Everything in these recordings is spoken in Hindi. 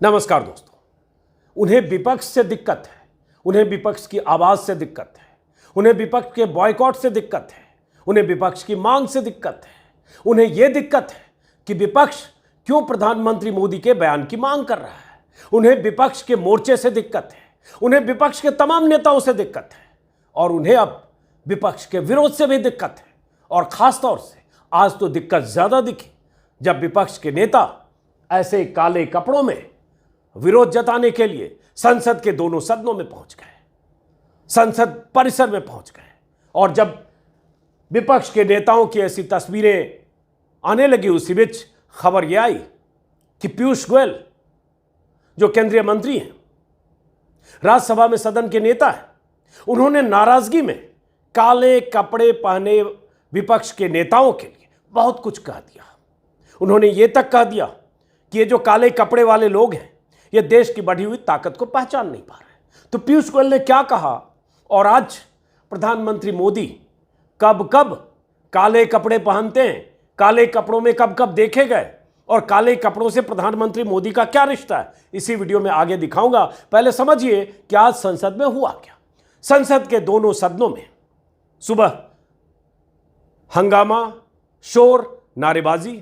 नमस्कार दोस्तों। उन्हें विपक्ष से दिक्कत है, उन्हें विपक्ष की आवाज से दिक्कत है, उन्हें विपक्ष के बॉयकॉट से दिक्कत है, उन्हें विपक्ष की मांग से दिक्कत है, उन्हें यह दिक्कत है कि विपक्ष क्यों प्रधानमंत्री मोदी के बयान की मांग कर रहा है, उन्हें विपक्ष के मोर्चे से दिक्कत है, उन्हें विपक्ष के तमाम नेताओं से दिक्कत है और उन्हें अब विपक्ष के विरोध से भी दिक्कत है। और खासतौर से आज तो दिक्कत ज्यादा दिखी जब विपक्ष के नेता ऐसे काले कपड़ों में विरोध जताने के लिए संसद के दोनों सदनों में पहुंच गए, संसद परिसर में पहुंच गए। और जब विपक्ष के नेताओं की ऐसी तस्वीरें आने लगी, उसी बीच खबर यह आई कि पीयूष गोयल जो केंद्रीय मंत्री हैं, राज्यसभा में सदन के नेता हैं, उन्होंने नाराजगी में काले कपड़े पहने विपक्ष के नेताओं के लिए बहुत कुछ कह दिया। उन्होंने यह तक कह दिया कि ये जो काले कपड़े वाले लोग हैं, ये देश की बढ़ी हुई ताकत को पहचान नहीं पा रहे। तो पीयूष गोयल ने क्या कहा और आज प्रधानमंत्री मोदी कब कब काले कपड़े पहनते हैं, काले कपड़ों में कब कब देखे गए और काले कपड़ों से प्रधानमंत्री मोदी का क्या रिश्ता है, इसी वीडियो में आगे दिखाऊंगा। पहले समझिए कि आज संसद में हुआ क्या। संसद के दोनों सदनों में सुबह हंगामा, शोर, नारेबाजी।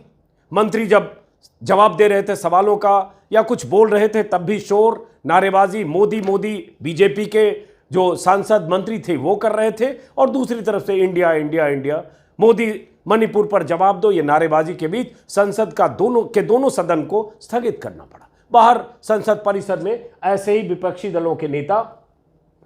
मंत्री जब जवाब दे रहे थे सवालों का या कुछ बोल रहे थे तब भी शोर, नारेबाजी। मोदी मोदी बीजेपी के जो सांसद मंत्री थे वो कर रहे थे और दूसरी तरफ से India India India, Modi Manipur पर जवाब दो। ये नारेबाजी के बीच संसद का दोनों सदन को स्थगित करना पड़ा। बाहर संसद परिसर में ऐसे ही विपक्षी दलों के नेता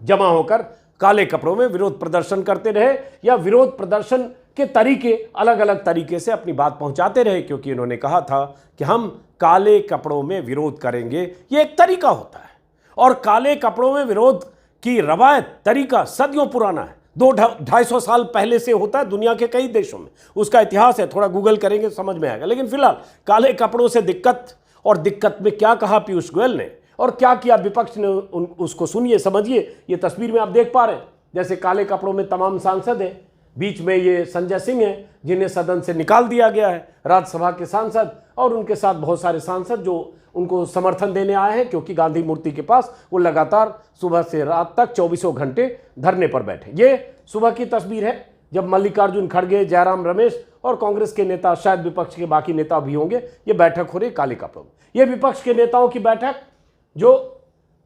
जमा होकर काले कपड़ों में विरोध प्रदर्शन करते रहे या विरोध प्रदर्शन के तरीके अलग अलग तरीके से अपनी बात पहुंचाते रहे, क्योंकि इन्होंने कहा था कि हम काले कपड़ों में विरोध करेंगे। ये एक तरीका होता है और काले कपड़ों में विरोध की रवायत, तरीका सदियों पुराना है। 200-250 साल पहले से होता है दुनिया के कई देशों में, उसका इतिहास है। थोड़ा गूगल करेंगे समझ में आएगा। लेकिन फिलहाल काले कपड़ों से दिक्कत, और दिक्कत में क्या कहा पीयूष गोयल ने और क्या किया विपक्ष ने, उसको सुनिए, समझिए। ये तस्वीर में आप देख पा रहे हैं जैसे काले कपड़ों में तमाम सांसद हैं। बीच में ये संजय सिंह हैं जिन्हें सदन से निकाल दिया गया है, राज्यसभा के सांसद, और उनके साथ बहुत सारे सांसद जो उनको समर्थन देने आए हैं, क्योंकि गांधी मूर्ति के पास वो लगातार सुबह से रात तक 24 घंटे धरने पर बैठे। ये सुबह की तस्वीर है जब मल्लिकार्जुन खड़गे, जयराम रमेश और कांग्रेस के नेता, शायद विपक्ष के बाकी नेता भी होंगे, ये बैठक हो रही काले कपड़ों में। ये विपक्ष के नेताओं की बैठक जो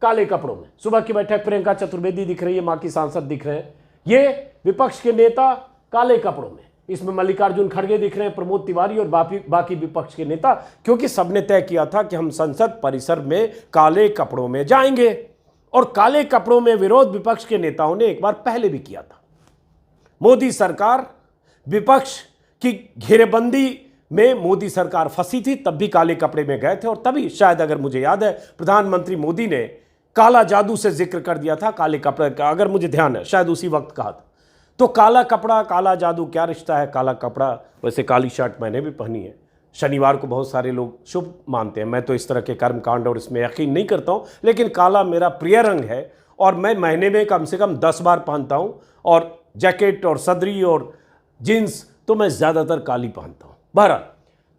काले कपड़ों में, सुबह की बैठक प्रियंका चतुर्वेदी दिख रही है, मां की सांसद दिख रहे हैं। ये विपक्ष के नेता काले कपड़ों में, इसमें मल्लिकार्जुन खड़गे दिख रहे हैं, प्रमोद तिवारी और बाकी विपक्ष के नेता, क्योंकि सबने तय किया था कि हम संसद परिसर में काले कपड़ों में जाएंगे। और काले कपड़ों में विरोध विपक्ष के नेताओं ने एक बार पहले भी किया था। मोदी सरकार, विपक्ष की घेरेबंदी में मोदी सरकार फंसी थी, तब भी काले कपड़े में गए थे। और तभी शायद, अगर मुझे याद है, प्रधानमंत्री मोदी ने काला जादू से जिक्र कर दिया था काले कपड़े का, अगर मुझे ध्यान है, शायद उसी वक्त कहा था। तो काला कपड़ा, काला जादू, क्या रिश्ता है काला कपड़ा। वैसे काली शर्ट मैंने भी पहनी है। शनिवार को बहुत सारे लोग शुभ मानते हैं, मैं तो इस तरह के कर्मकांड और इसमें यकीन नहीं करता हूँ, लेकिन काला मेरा प्रिय रंग है और मैं महीने में कम से कम 10 बार पहनता हूँ। और जैकेट और सदरी और जीन्स तो मैं ज़्यादातर काली पहनता हूँ। बहरहाल,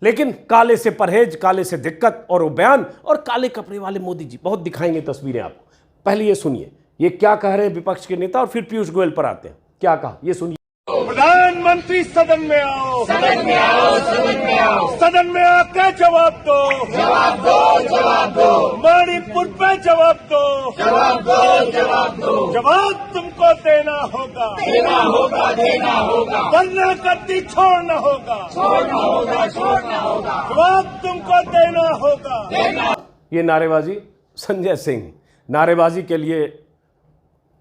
लेकिन काले से परहेज, काले से दिक्कत, और वो बयान और काले कपड़े वाले मोदी जी, बहुत दिखाएंगे तस्वीरें आपको। पहले ये सुनिए ये क्या कह रहे हैं विपक्ष के नेता और फिर पीयूष गोयल पर आते हैं। क्या कहा ये सुनिए। प्रधानमंत्री सदन में आओ, सदन में आओ, सदन में आओ, सदन में आकर जवाब दो, जवाब दो, जवाब दो, मणिपुर पे जवाब दो, जवाब दो, जवाब दो, जवाब तुमको देना होगा, देना होगा, देना होगा, वरना गद्दी छोड़ना होगा, छोड़ना होगा, छोड़ना होगा, जवाब तुमको देना होगा, देना। ये नारेबाजी, संजय सिंह नारेबाजी के लिए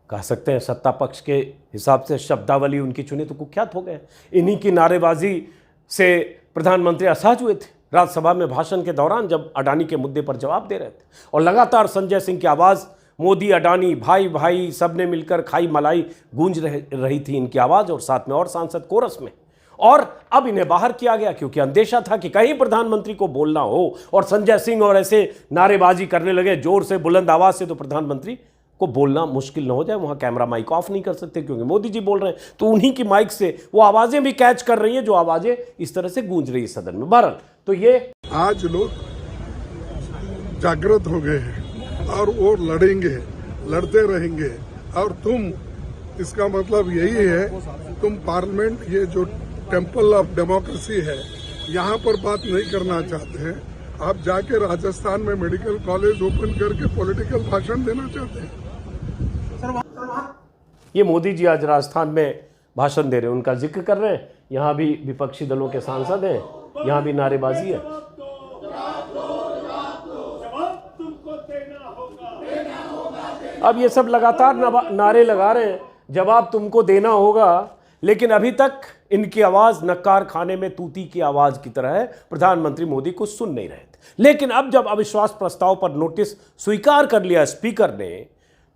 कह सकते हैं सत्ता पक्ष के हिसाब से शब्दावली उनकी चुनी तो कुख्यात हो गए। इन्हीं की नारेबाजी से प्रधानमंत्री असहज हुए थे राज्यसभा में भाषण के दौरान, जब अडानी के मुद्दे पर जवाब दे रहे थे। और लगातार संजय सिंह की आवाज़, मोदी अडानी भाई भाई सबने मिलकर खाई मलाई, गूंज रही थी इनकी आवाज़, और साथ में और सांसद कोरस में। और अब इन्हें बाहर किया गया क्योंकि अंदेशा था कि कहीं प्रधानमंत्री को बोलना हो और संजय सिंह और ऐसे नारेबाजी करने लगे जोर से, बुलंद आवाज़ से, तो प्रधानमंत्री को बोलना मुश्किल न हो जाए। वहाँ कैमरा माइक ऑफ नहीं कर सकते क्योंकि मोदी जी बोल रहे हैं, तो उन्हीं की माइक से वो आवाज़ें भी कैच कर रही हैं जो आवाज़ें इस तरह से गूंज रही है सदन में। बहरहाल, तो ये आज लोग जागृत हो गए हैं और वो लड़ेंगे, लड़ते रहेंगे। और तुम, इसका मतलब यही है, तुम पार्लियामेंट, ये जो टेम्पल ऑफ डेमोक्रेसी है, यहाँ पर बात नहीं करना चाहते हैं। आप जाके राजस्थान में मेडिकल कॉलेज ओपन करके पॉलिटिकल भाषण देना चाहते हैं। ये मोदी जी आज राजस्थान में भाषण दे रहे हैं, उनका जिक्र कर रहे हैं। यहाँ भी विपक्षी दलों के सांसद हैं, यहाँ भी नारेबाजी है। अब ये सब लगातार नारे लगा रहे हैं, जवाब तुमको देना होगा, लेकिन अभी तक इनकी आवाज नक्कार खाने में तूती की आवाज की तरह है। प्रधानमंत्री मोदी कुछ सुन नहीं रहे थे, लेकिन अब जब अविश्वास प्रस्ताव पर नोटिस स्वीकार कर लिया स्पीकर ने,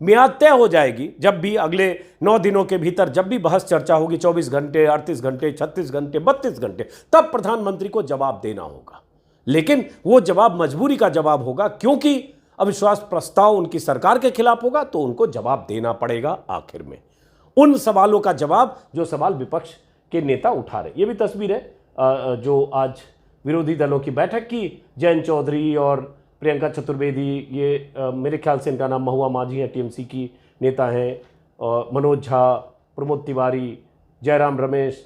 मियाद तय हो जाएगी। जब भी अगले 9 दिनों के भीतर जब भी बहस चर्चा होगी, 24 घंटे, 38 घंटे, 36 घंटे, 32 घंटे, तब प्रधानमंत्री को जवाब देना होगा। लेकिन वो जवाब मजबूरी का जवाब होगा, क्योंकि अविश्वास प्रस्ताव उनकी सरकार के खिलाफ होगा, तो उनको जवाब देना पड़ेगा आखिर में उन सवालों का जवाब जो सवाल विपक्ष के नेता उठा रहे। ये भी तस्वीर है जो आज विरोधी दलों की बैठक की। जयंत चौधरी और प्रियंका चतुर्वेदी, ये मेरे ख्याल से इनका नाम महुआ माझी है, टीएमसी की नेता हैं, मनोज झा, प्रमोद तिवारी, जयराम रमेश,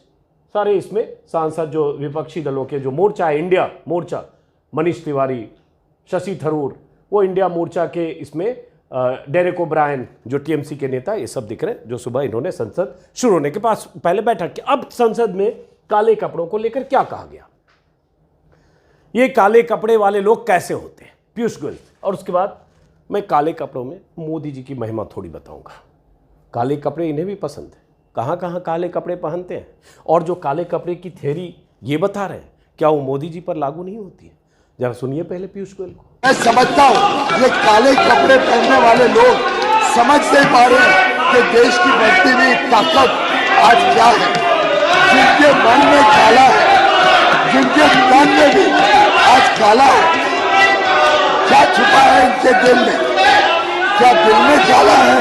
सारे इसमें सांसद जो विपक्षी दलों के, जो मोर्चा है इंडिया मोर्चा, मनीष तिवारी, शशि थरूर, वो इंडिया मोर्चा के इसमें डेरेक ओब्रायन जो टीएमसी के नेता, ये सब दिख रहे हैं, जो सुबह इन्होंने संसद शुरू होने के पास पहले बैठक की। अब संसद में काले कपड़ों को लेकर क्या कहा गया, ये काले कपड़े वाले लोग कैसे होते हैं, पीयूष गोयल, और उसके बाद मैं काले कपड़ों में मोदी जी की महिमा थोड़ी बताऊंगा। काले कपड़े इन्हें भी पसंद है, कहाँ कहाँ काले कपड़े पहनते हैं, और जो काले कपड़े की थ्योरी ये बता रहे हैं, क्या वो मोदी जी पर लागू नहीं होती है? जरा सुनिए पहले पीयूष गोयल को। मैं समझता हूँ ये काले कपड़े पहनने वाले लोग समझ नहीं पा रहे हैं कि देश की बढ़ती हुई ताकत आज क्या है। जिनके मन में काला है, जिनके तन में भी आज काला है, क्या छुपा है इनके दिल में? क्या दिल में काला है?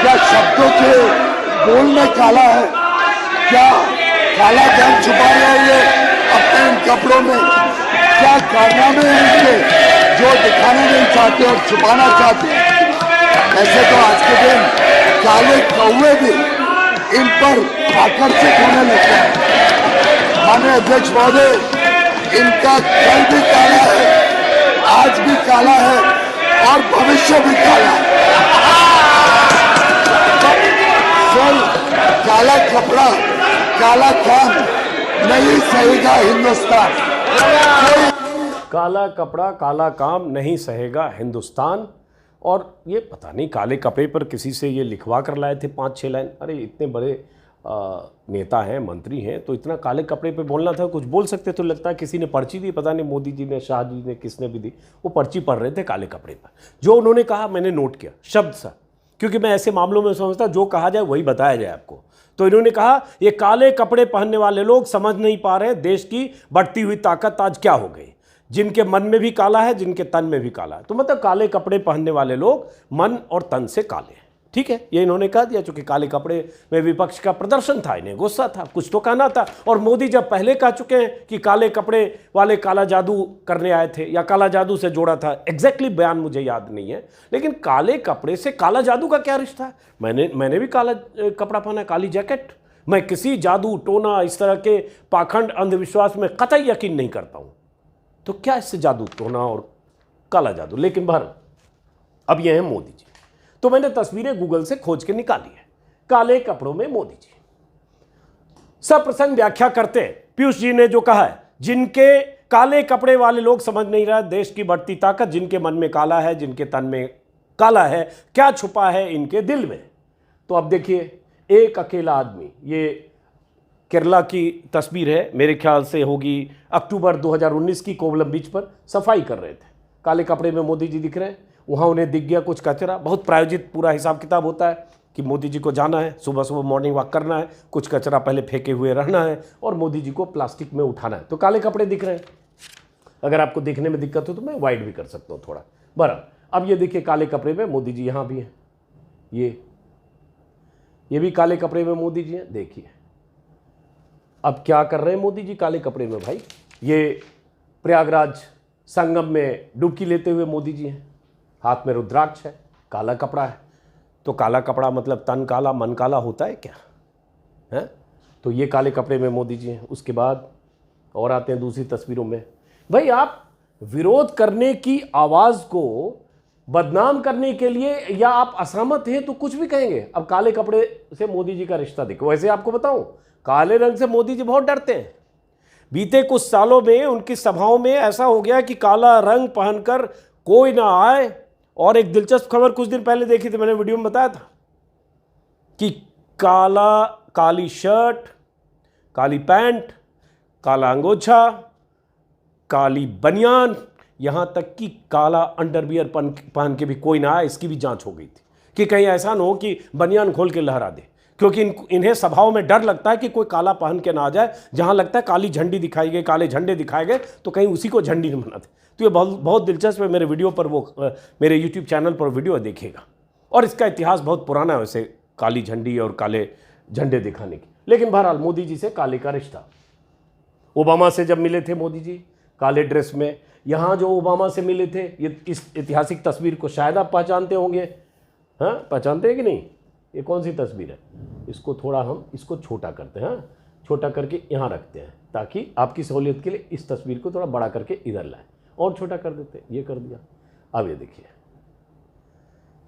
क्या शब्दों के बोल में काला है? क्या काला धन छुपा रहे हैं ये अपने इन कपड़ों में? क्या कारनामे हैं इनके जो दिखाना नहीं चाहते और छुपाना चाहते हैं? ऐसे तो आज के दिन काले कौवे भी इन पर आकर्षित होने लगते हैं। माननीय अध्यक्ष महोदय, इनका कल भी काला है, आज भी काला है और भविष्य भी काला है। सर, काला कपड़ा, काला काम नहीं सहेगा हिंदुस्तान। काला कपड़ा काला काम नहीं सहेगा हिंदुस्तान। और ये पता नहीं काले कपड़े पर किसी से ये लिखवा कर लाए थे 5-6 लाइन। अरे इतने बड़े नेता हैं, मंत्री हैं, तो इतना काले कपड़े पे बोलना था, कुछ बोल सकते। तो लगता है किसी ने पर्ची दी, पता नहीं मोदी जी ने, शाह जी ने, किसने भी दी, वो पर्ची पढ़ रहे थे काले कपड़े पर। जो उन्होंने कहा मैंने नोट किया शब्द सा, क्योंकि मैं ऐसे मामलों में समझता जो कहा जाए वही बताया जाए आपको। तो इन्होंने कहा ये काले कपड़े पहनने वाले लोग समझ नहीं पा रहे देश की बढ़ती हुई ताकत आज क्या हो गई। जिनके मन में भी काला है, जिनके तन में भी काला है। तो मतलब काले कपड़े पहनने वाले लोग मन और तन से काले हैं। ठीक है, ये इन्होंने कह दिया, चूंकि काले कपड़े में विपक्ष का प्रदर्शन था, इन्हें गुस्सा था, कुछ तो कहना था। और मोदी जब पहले कह चुके हैं कि काले कपड़े वाले काला जादू करने आए थे या काला जादू से जोड़ा था, एग्जैक्टली बयान मुझे याद नहीं है, लेकिन काले कपड़े से काला जादू का क्या रिश्ता है? मैंने भी काला कपड़ा पहना, काली जैकेट। मैं किसी जादू टोना इस तरह के पाखंड अंधविश्वास में कतई यकीन नहीं करता हूं। तो क्या इससे जादू टोना और काला जादू? लेकिन बहर अब यह है मोदी जी। तो मैंने तस्वीरें गूगल से खोज के निकाली है, काले कपड़ों में मोदी जी। सप्रसंग व्याख्या करते पीयूष जी ने जो कहा है, जिनके काले कपड़े वाले लोग समझ नहीं रहे देश की बढ़ती ताकत, जिनके मन में काला है, जिनके तन में काला है, क्या छुपा है इनके दिल में। तो अब देखिए, एक अकेला आदमी, ये केरला की तस्वीर है, मेरे ख्याल से होगी अक्टूबर 2019 की, कोवलम बीच पर सफाई कर रहे थे, काले कपड़े में मोदी जी दिख रहे हैं। वहाँ उन्हें दिख गया कुछ कचरा, बहुत प्रायोजित पूरा हिसाब किताब होता है कि मोदी जी को जाना है, सुबह सुबह मॉर्निंग वॉक करना है, कुछ कचरा पहले फेंके हुए रहना है और मोदी जी को प्लास्टिक में उठाना है। तो काले कपड़े दिख रहे हैं। अगर आपको देखने में दिक्कत हो तो मैं वाइड भी कर सकता हूँ थोड़ा। बराबर, अब ये देखिए काले कपड़े में मोदी जी यहाँ भी हैं, ये भी काले कपड़े में मोदी जी हैं। देखिए अब क्या कर रहे हैं मोदी जी काले कपड़े में भाई। ये प्रयागराज संगम में डुबकी लेते हुए मोदी जी हैं, हाथ में रुद्राक्ष है, काला कपड़ा है। तो काला कपड़ा मतलब तन काला मन काला होता है क्या है? तो ये काले कपड़े में मोदी जी हैं। उसके बाद और आते हैं दूसरी तस्वीरों में। भाई आप विरोध करने की आवाज़ को बदनाम करने के लिए या आप असहमत हैं तो कुछ भी कहेंगे। अब काले कपड़े से मोदी जी का रिश्ता देखो। वैसे आपको बताऊं, काले रंग से मोदी जी बहुत डरते हैं। बीते कुछ सालों में उनकी सभाओं में ऐसा हो गया कि काला रंग पहनकर कोई ना आए। और एक दिलचस्प खबर कुछ दिन पहले देखी थी, मैंने वीडियो में बताया था कि काली शर्ट, काली पैंट, काला अंगोछा, काली बनियान, यहां तक कि काला अंडरवियर पहन के भी कोई ना आए, इसकी भी जांच हो गई थी कि कहीं ऐसा ना हो कि बनियान खोल के लहरा दे। क्योंकि इन्हें सभाओं में डर लगता है कि कोई काला पहन के ना आ जाए, जहां लगता है काली झंडी दिखाई गई, काले झंडे दिखाए गए तो कहीं उसी को झंडी नहीं बनाते। तो ये बहुत दिलचस्प है। मेरे वीडियो पर मेरे यूट्यूब चैनल पर वीडियो देखेगा। और इसका इतिहास बहुत पुराना है वैसे, काली झंडी और काले झंडे दिखाने की। लेकिन बहरहाल मोदी जी से काले का रिश्ता। ओबामा से जब मिले थे मोदी जी काले ड्रेस में, यहाँ जो ओबामा से मिले थे, ये इस ऐतिहासिक तस्वीर को शायद आप पहचानते होंगे। हाँ, पहचानते हैं कि नहीं? ये कौन सी तस्वीर है? इसको थोड़ा हम इसको छोटा करते हैं, हाँ, छोटा करके यहाँ रखते हैं ताकि आपकी सहूलियत के लिए इस तस्वीर को थोड़ा बड़ा करके इधर लाएं। और छोटा कर देते हैं, ये कर दिया। अब ये देखिए,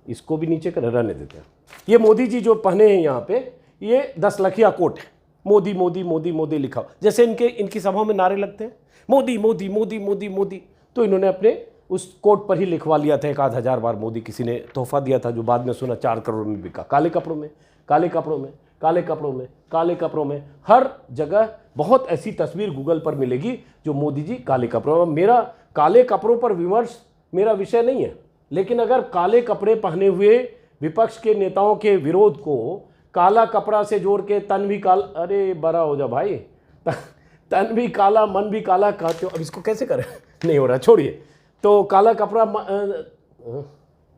इसको भी नीचे कर रहने देते हैं। ये मोदी जी जो पहने हैं यहाँ पे, ये 10 लखिया कोट है। मोदी मोदी मोदी मोदी लिखा हो, जैसे इनकी सभाओं में नारे लगते हैं मोदी मोदी मोदी मोदी मोदी। तो इन्होंने अपने उस कोट पर ही लिखवा लिया था। 1,000 बार मोदी किसी ने तोहफा दिया था, जो बाद में सुना 4 करोड़ में बिका। काले कपड़ों में, काले कपड़ों में, काले कपड़ों में, काले कपड़ों में, हर जगह बहुत ऐसी तस्वीर गूगल पर मिलेगी जो मोदी जी काले कपड़ों में। मेरा काले कपड़ों पर विमर्श मेरा विषय नहीं है, लेकिन अगर काले कपड़े पहने हुए विपक्ष के नेताओं के विरोध को काला कपड़ा से जोड़ के तन भी काला, अरे बड़ा हो जा भाई, तन भी काला मन भी काला कहते हो। अब इसको कैसे करें? नहीं हो रहा, छोड़िए। तो काला कपड़ा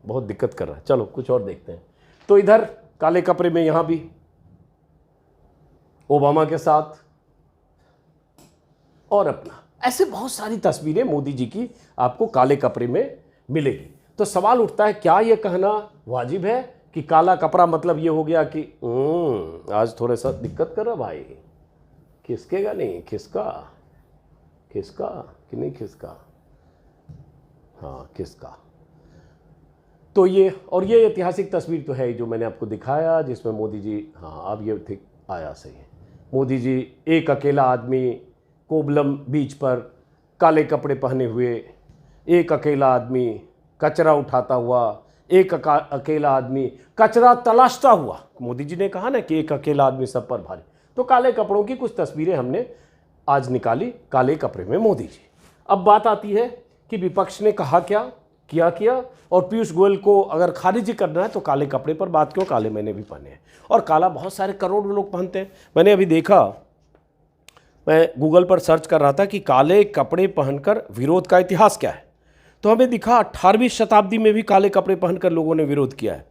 बहुत दिक्कत कर रहा है। चलो कुछ और देखते हैं। तो इधर काले कपड़े में यहाँ भी ओबामा के साथ और अपना, ऐसे बहुत सारी तस्वीरें मोदी जी की आपको काले कपड़े में मिलेगी। तो सवाल उठता है, क्या यह कहना वाजिब है कि काला कपड़ा मतलब ये हो गया कि आज थोड़ा सा दिक्कत कर रहा भाई, खिसकेगा नहीं? खिसका खिसका कि नहीं खिसका? हाँ, किसका। तो ये और ये ऐतिहासिक तस्वीर तो है जो मैंने आपको दिखाया, जिसमें मोदी जी, हाँ अब ये ठीक आया सही है। मोदी जी एक अकेला आदमी कोबलम बीच पर काले कपड़े पहने हुए, एक अकेला आदमी कचरा उठाता हुआ, एक अकेला आदमी कचरा तलाशता हुआ। मोदी जी ने कहा ना कि एक अकेला आदमी सब पर भारी। तो काले कपड़ों की कुछ तस्वीरें हमने आज निकाली, काले कपड़े में मोदी जी। अब बात आती है कि विपक्ष ने कहा किया और पीयूष गोयल को अगर खारिज करना है तो काले कपड़े पर बात क्यों? काले मैंने भी पहने हैं और काला बहुत सारे करोड़ों लोग पहनते हैं। मैंने अभी देखा, मैं गूगल पर सर्च कर रहा था कि काले कपड़े पहनकर विरोध का इतिहास क्या है, तो हमें दिखा 18वीं शताब्दी में भी काले कपड़े पहनकर लोगों ने विरोध किया है।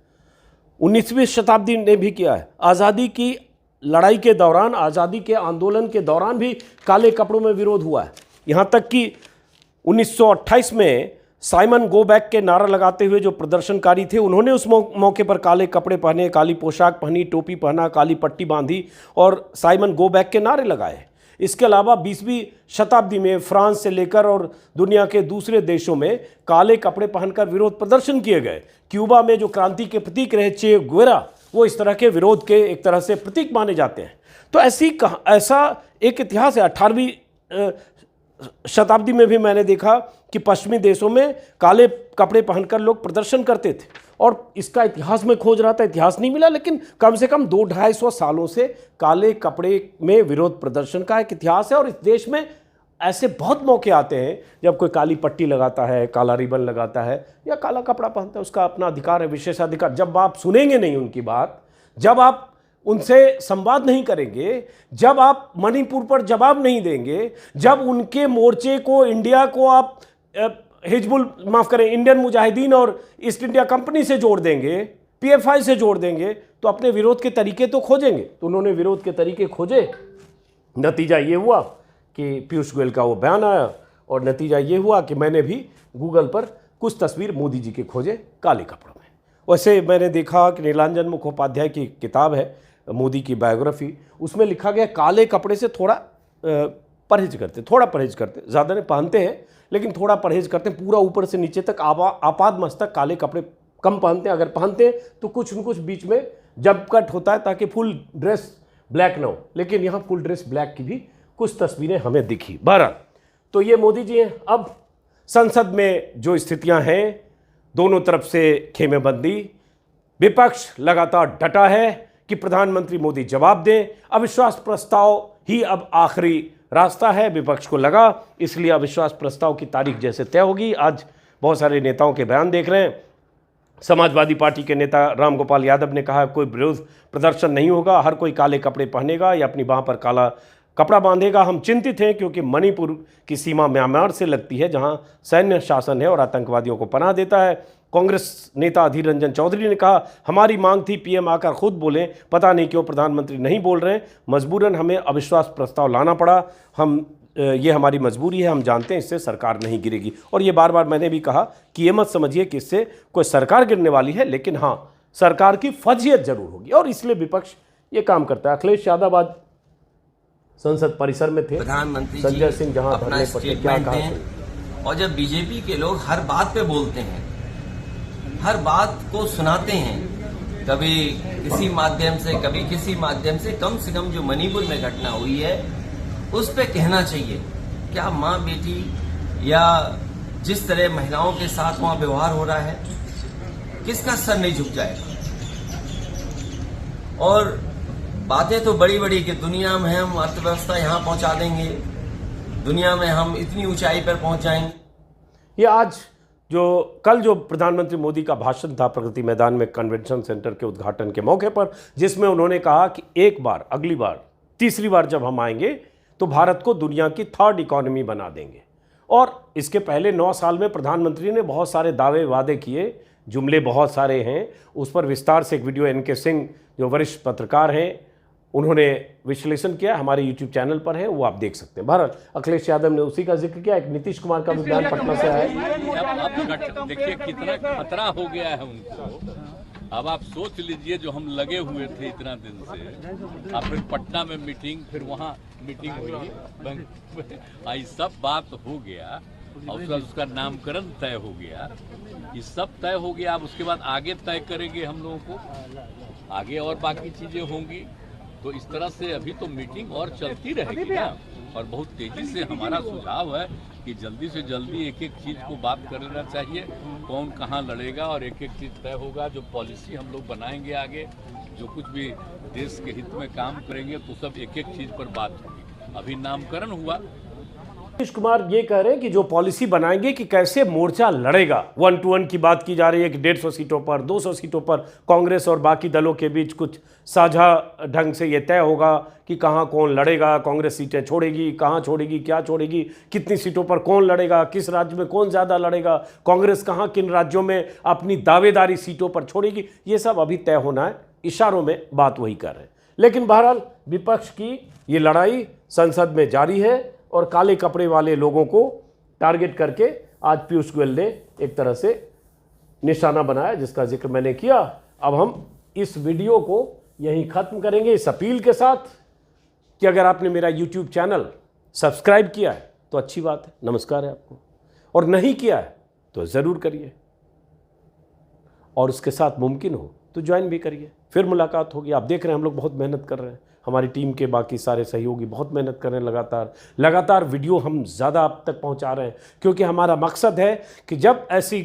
19वीं शताब्दी ने भी किया है। आज़ादी की लड़ाई के दौरान, आज़ादी के आंदोलन के दौरान भी काले कपड़ों में विरोध हुआ है। यहाँ तक कि 1928 में साइमन गो बैक के नारा लगाते हुए जो प्रदर्शनकारी थे, उन्होंने उस मौके पर काले कपड़े पहने, काली पोशाक पहनी, टोपी पहना, काली पट्टी बांधी और साइमन गो बैक के नारे लगाए। इसके अलावा 20वीं शताब्दी में फ्रांस से लेकर और दुनिया के दूसरे देशों में काले कपड़े पहनकर विरोध प्रदर्शन किए गए। क्यूबा में जो क्रांति के प्रतीक रहे चे गुवेरा, वो इस तरह के विरोध के एक तरह से प्रतीक माने जाते हैं। तो ऐसा एक इतिहास है। 18वीं शताब्दी में भी मैंने देखा कि पश्चिमी देशों में काले कपड़े पहनकर लोग प्रदर्शन करते थे और इसका इतिहास में खोज रहा था, इतिहास नहीं मिला, लेकिन कम से कम 200-250 सालों से काले कपड़े में विरोध प्रदर्शन का एक इतिहास है। और इस देश में ऐसे बहुत मौके आते हैं जब कोई काली पट्टी लगाता है, काला रिबन लगाता है या काला कपड़ा पहनता है, उसका अपना अधिकार है, विशेषाधिकार। जब आप सुनेंगे नहीं उनकी बात, जब आप उनसे संवाद नहीं करेंगे, जब आप मणिपुर पर जवाब नहीं देंगे, जब उनके मोर्चे को, इंडिया को आप इंडियन मुजाहिदीन और ईस्ट इंडिया कंपनी से जोड़ देंगे, पीएफआई से जोड़ देंगे, तो अपने विरोध के तरीके तो खोजेंगे। तो उन्होंने विरोध के तरीके खोजे, नतीजा ये हुआ कि पीयूष गोयल का वो बयान आया और नतीजा ये हुआ कि मैंने भी गूगल पर कुछ तस्वीर मोदी जी के खोजे काले कपड़ों में। वैसे मैंने देखा कि नीलांजन मुखोपाध्याय की किताब है मोदी की बायोग्राफी, उसमें लिखा गया काले कपड़े से थोड़ा परहेज करते, ज़्यादा नहीं पहनते हैं लेकिन थोड़ा परहेज करते हैं। पूरा ऊपर से नीचे तक आपाद मस्तक काले कपड़े कम पहनते हैं, अगर पहनते हैं तो कुछ न कुछ बीच में जब कट होता है ताकि फुल ड्रेस ब्लैक ना हो, लेकिन यहाँ फुल ड्रेस ब्लैक की भी कुछ तस्वीरें हमें दिखी। बहरहाल तो ये मोदी जी हैं। अब संसद में जो स्थितियां हैं, दोनों तरफ से खेमेबंदी, विपक्ष लगातार डटा है कि प्रधानमंत्री मोदी जवाब दें। अविश्वास प्रस्ताव ही अब आखिरी रास्ता है, विपक्ष को लगा, इसलिए अविश्वास प्रस्ताव की तारीख जैसे तय होगी। आज बहुत सारे नेताओं के बयान देख रहे हैं। समाजवादी पार्टी के नेता रामगोपाल यादव ने कहा कोई विरोध प्रदर्शन नहीं होगा, हर कोई काले कपड़े पहनेगा या अपनी बांह पर काला कपड़ा बांधेगा। हम चिंतित हैं क्योंकि मणिपुर की सीमा म्यांमार से लगती है, जहां सैन्य शासन है और आतंकवादियों को पनाह देता है। कांग्रेस नेता अधीर रंजन चौधरी ने कहा हमारी मांग थी पीएम आकर खुद बोलें, पता नहीं क्यों प्रधानमंत्री नहीं बोल रहे हैं, मजबूरन हमें अविश्वास प्रस्ताव लाना पड़ा। ये हमारी मजबूरी है, हम जानते हैं इससे सरकार नहीं गिरेगी। और ये बार बार मैंने भी कहा कि ये मत समझिए कि इससे कोई सरकार गिरने वाली है, लेकिन हाँ सरकार की फजियत जरूर होगी और इसलिए विपक्ष ये काम करता है। अखिलेश यादव आज संसद परिसर में थे, प्रधानमंत्री संजय सिंह जहां अपना धरने पर थे, क्या स्टेटमेंट कहा? दें। और जब बीजेपी के लोग हर बात पे बोलते हैं, हर बात को सुनाते हैं, कभी किसी माध्यम से कभी किसी माध्यम से कम जो मणिपुर में घटना हुई है उस पे कहना चाहिए। क्या माँ बेटी या जिस तरह महिलाओं के साथ वहां व्यवहार हो रहा है, किसका सर नहीं झुक जाएगा? और बातें तो बड़ी बड़ी कि दुनिया में हम अर्थव्यवस्था यहां पहुंचा देंगे, दुनिया में हम इतनी ऊंचाई पर पहुंच जाएंगे। ये आज कल जो प्रधानमंत्री मोदी का भाषण था प्रगति मैदान में कन्वेंशन सेंटर के उद्घाटन के मौके पर, जिसमें उन्होंने कहा कि एक बार, अगली बार, तीसरी बार जब हम आएंगे तो भारत को दुनिया की थर्ड इकोनॉमी बना देंगे। और इसके पहले 9 साल में प्रधानमंत्री ने बहुत सारे दावे वादे किए, जुमले बहुत सारे हैं, उस पर विस्तार से एक वीडियो एनके सिंह जो वरिष्ठ पत्रकार हैं उन्होंने विश्लेषण किया, हमारे यूट्यूब चैनल पर है, वो आप देख सकते हैं। भारत अखिलेश यादव ने उसी का जिक्र किया। एक नीतीश कुमार का भी बयान पटना से आया है। अब देखिए कितना खतरा हो गया है उनको। अब आप सोच लीजिए जो हम लगे हुए थे इतना दिन से, अब फिर पटना में मीटिंग, फिर वहाँ मीटिंग हुई, ये सब बात हो गया और उसका नामकरण तय हो गया, ये सब तय हो गया। अब उसके बाद आगे तय करेंगे हम लोगों को, आगे और बाकी चीजें होंगी। तो इस तरह से अभी तो मीटिंग और चलती रहेगी ना, और बहुत तेजी से हमारा सुझाव है कि जल्दी से जल्दी एक एक चीज को बात कर लेना चाहिए, कौन कहाँ लड़ेगा और एक एक चीज तय होगा। जो पॉलिसी हम लोग बनाएंगे आगे, जो कुछ भी देश के हित में काम करेंगे, तो सब एक एक चीज पर बात होगी। अभी नामकरण हुआ। नीतीश कुमार ये कह रहे हैं कि जो पॉलिसी बनाएंगे कि कैसे मोर्चा लड़ेगा। 1 to 1 की बात की जा रही है कि 150 सीटों पर, 200 सीटों पर कांग्रेस और बाकी दलों के बीच कुछ साझा ढंग से ये तय होगा कि कहाँ कौन लड़ेगा, कांग्रेस सीटें छोड़ेगी, कहाँ छोड़ेगी, क्या छोड़ेगी, कितनी सीटों पर कौन लड़ेगा, किस राज्य में कौन ज़्यादा लड़ेगा, कांग्रेस कहाँ किन राज्यों में अपनी दावेदारी सीटों पर छोड़ेगी, ये सब अभी तय होना है। इशारों में बात वही कर रहे हैं। लेकिन बहरहाल विपक्ष की ये लड़ाई संसद में जारी है और काले कपड़े वाले लोगों को टारगेट करके आज पीयूष गोयल ने एक तरह से निशाना बनाया, जिसका जिक्र मैंने किया। अब हम इस वीडियो को यहीं ख़त्म करेंगे इस अपील के साथ कि अगर आपने मेरा यूट्यूब चैनल सब्सक्राइब किया है तो अच्छी बात है, नमस्कार है आपको, और नहीं किया है तो ज़रूर करिए, और उसके साथ मुमकिन हो तो ज्वाइन भी करिए। फिर मुलाकात होगी। आप देख रहे हैं हम लोग बहुत मेहनत कर रहे हैं, हमारी टीम के बाकी सारे सहयोगी बहुत मेहनत कर रहे हैं, लगातार वीडियो हम ज़्यादा आप तक पहुंचा रहे हैं, क्योंकि हमारा मकसद है कि जब ऐसी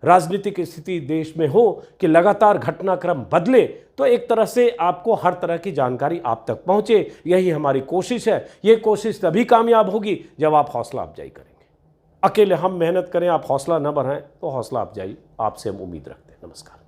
राजनीतिक स्थिति देश में हो कि लगातार घटनाक्रम बदले, तो एक तरह से आपको हर तरह की जानकारी आप तक पहुंचे। यही हमारी कोशिश है। ये कोशिश तभी कामयाब होगी जब आप हौसला अफजाई करेंगे। अकेले हम मेहनत करें, आप हौसला न बढ़ाएं तो हौसला अफजाई आपसे हम उम्मीद रखते हैं। नमस्कार।